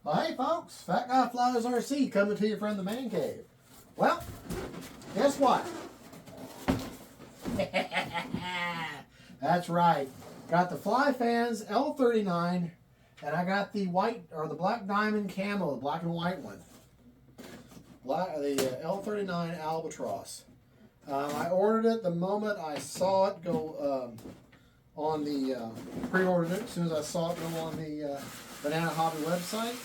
Well, hey folks, Fat Guy Flies RC coming to you from the man cave. Well, guess what? That's right. Got the FLYFANS L-39, and I got the white or the black diamond camo, the black and white one. The L-39 Albatross. I ordered it the moment I saw it go on the pre-ordered it as soon as I saw it go on the Banana Hobby website.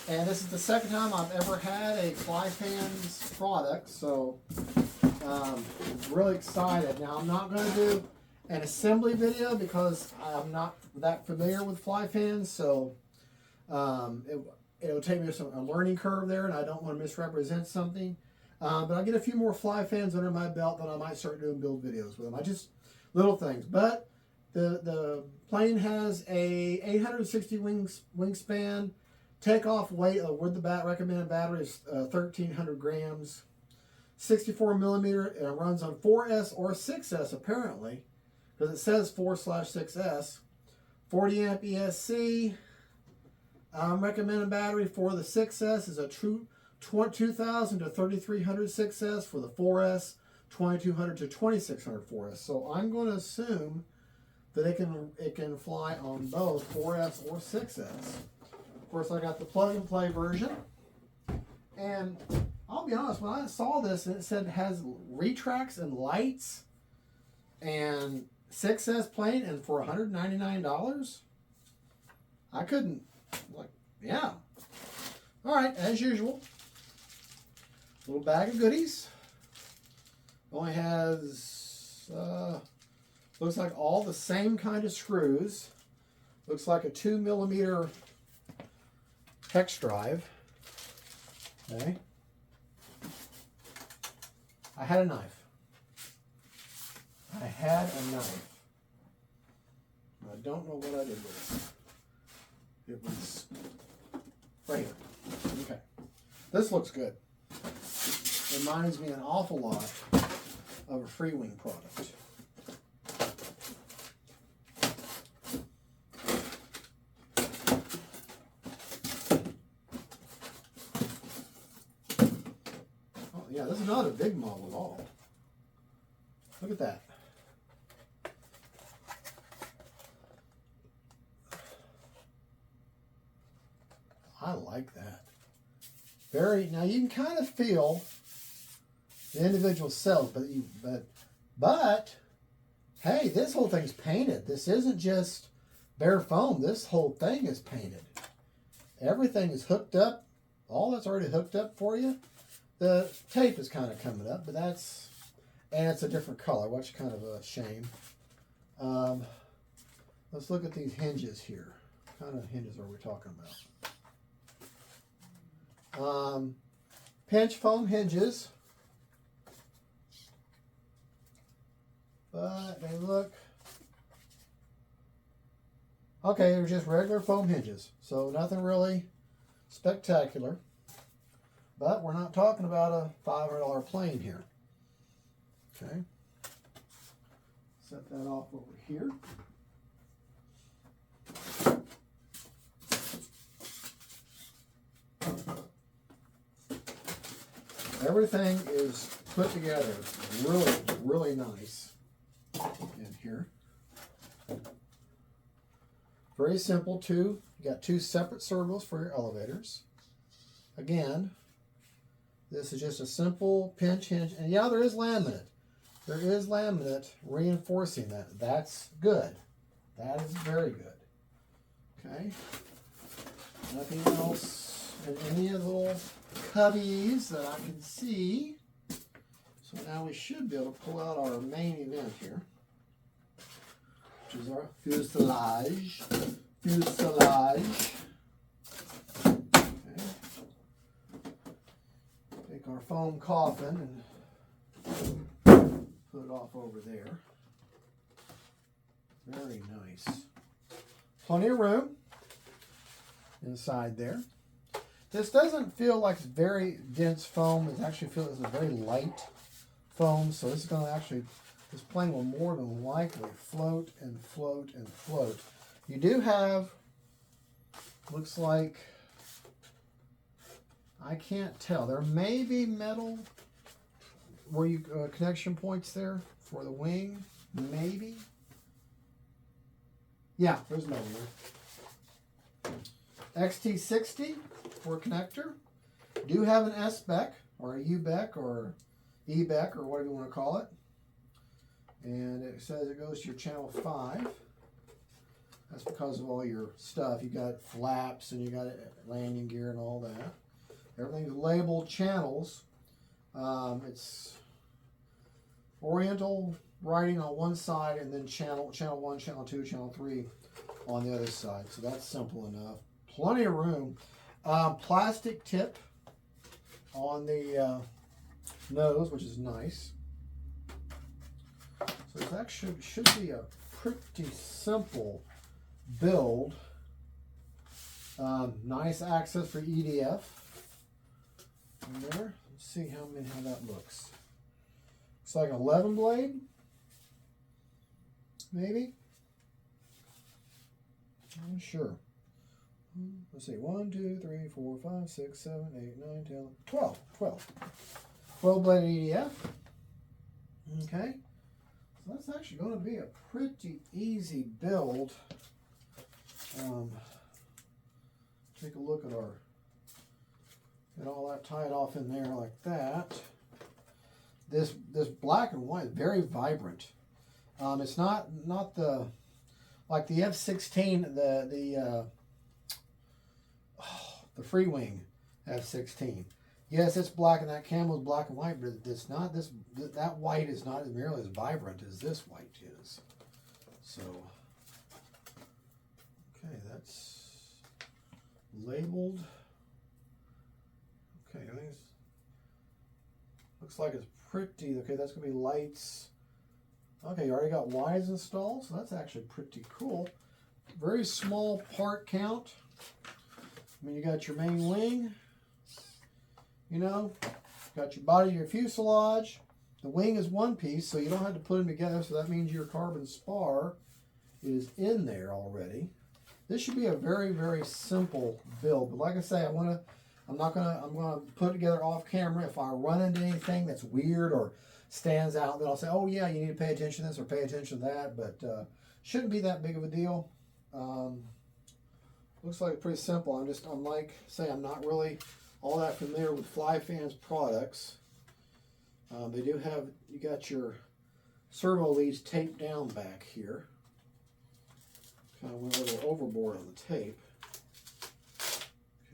And this is the second time I've ever had a FLYFANS product, so I'm really excited. Now I'm not going to do an assembly video because I'm not that familiar with FLYFANS, so it'll take me a learning curve there, and I don't want to misrepresent something. But I'll get a few more FLYFANS under my belt, then I might start doing build videos with them. I just little things, but the plane has a 860 wingspan. Takeoff weight with the recommended battery is 1,300 grams. 64 millimeter, and it runs on 4S or 6S apparently, because it says 4/6S. 40 amp ESC. Recommended battery for the 6S is a true 2,000 to 3,300 6S. For the 4S, 2,200 to 2,600 4S. So I'm going to assume that it can fly on both 4S or 6S. Of course, I got the plug-and-play version, and I'll be honest, when I saw this and it said it has retracts and lights and 6S plane and for $199, I couldn't, like, yeah. All right, as usual, little bag of goodies. Only has, looks like all the same kind of screws. Looks like a 2 millimeter hex drive. Okay. I had a knife. I don't know what I did with it. It was right here. Okay. This looks good. Reminds me an awful lot of a Free Wing product. Yeah, this is not a big model at all. Look at that. I like that. Now you can kind of feel the individual cells, but hey, this whole thing's painted. This isn't just bare foam. This whole thing is painted. Everything is hooked up. All that's already hooked up for you. The tape is kind of coming up, but and it's a different color, which is kind of a shame. Let's look at these hinges here. What kind of hinges are we talking about? Pinch foam hinges, but they look okay. They're just regular foam hinges, so nothing really spectacular. But we're not talking about a $500 plane here. Okay. Set that off over here. Everything is put together really, really nice in here. Very simple too. You got two separate servos for your elevators. Again, this is just a simple pinch hinge. And yeah, there is laminate. There is laminate reinforcing that. That's good. That is very good. Okay. Nothing else in any of the little cubbies that I can see. So now we should be able to pull out our main event here, which is our fuselage. Our foam coffin and put it off over there. Very nice. Plenty of room inside there. This doesn't feel like it's very dense foam. It actually feels like it's a very light foam. So this is going to actually, this plane will more than likely float and float and float. You do have, looks like I can't tell. There may be metal where you connection points there for the wing. Maybe. Yeah, there's metal there. XT60 for a connector. Do have an S-BEC or a U-BEC or E-BEC or whatever you want to call it. And it says it goes to your channel 5. That's because of all your stuff. You got flaps and you got landing gear and all that. Everything's labeled channels. It's Oriental writing on one side and then channel 1, channel 2, channel 3 on the other side. So that's simple enough. Plenty of room. Plastic tip on the nose, which is nice. So this actually should be a pretty simple build. Nice access for EDF in there. Let's see how that looks. Looks like an 11 blade, maybe. I'm not sure. Let's see, 1, 2, 3, 4, 5, 6, 7, 8, 9, 10, 12. 12 blade EDF. Okay. So that's actually going to be a pretty easy build. Take a look at get all that tied off in there like that. This black and white, very vibrant. It's not the like the F-16, the free wing F-16. Yes, it's black and that camo is black and white, but it's not this. That white is not nearly as vibrant as this white is. So, okay, that's labeled. Okay, looks like it's pretty. Okay, that's gonna be lights. Okay, you already got Ys installed, so that's actually pretty cool. Very small part count. I mean, you got your main wing. You know, got your body, your fuselage. The wing is one piece, so you don't have to put them together. So that means your carbon spar is in there already. This should be a very, very simple build. But like I say, I'm gonna put it together off camera. If I run into anything that's weird or stands out, then I'll say, oh yeah, you need to pay attention to this or pay attention to that. But shouldn't be that big of a deal. Looks like pretty simple. I'm like say, I'm not really all that familiar with FLYFANS products. They do have, you got your servo leads taped down back here. Kind of went a little overboard on the tape.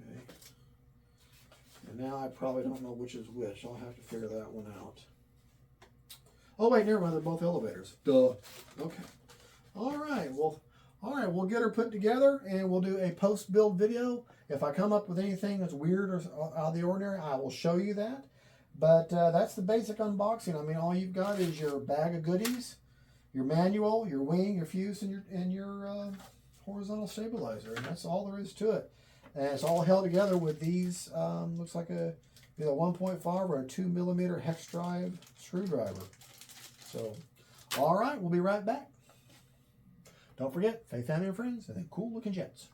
Okay. And now I probably don't know which is which. I'll have to figure that one out. Oh wait, never mind, they're both elevators. Duh. Okay. All right, we'll get her put together and we'll do a post-build video. If I come up with anything that's weird or out of the ordinary, I will show you that. But that's the basic unboxing. I mean, all you've got is your bag of goodies, your manual, your wing, your fuse, and your horizontal stabilizer. And that's all there is to it. And it's all held together with these, looks like either 1.5 or a 2mm hex drive screwdriver. So, all right, we'll be right back. Don't forget, faith, family, and friends, and then cool looking jets.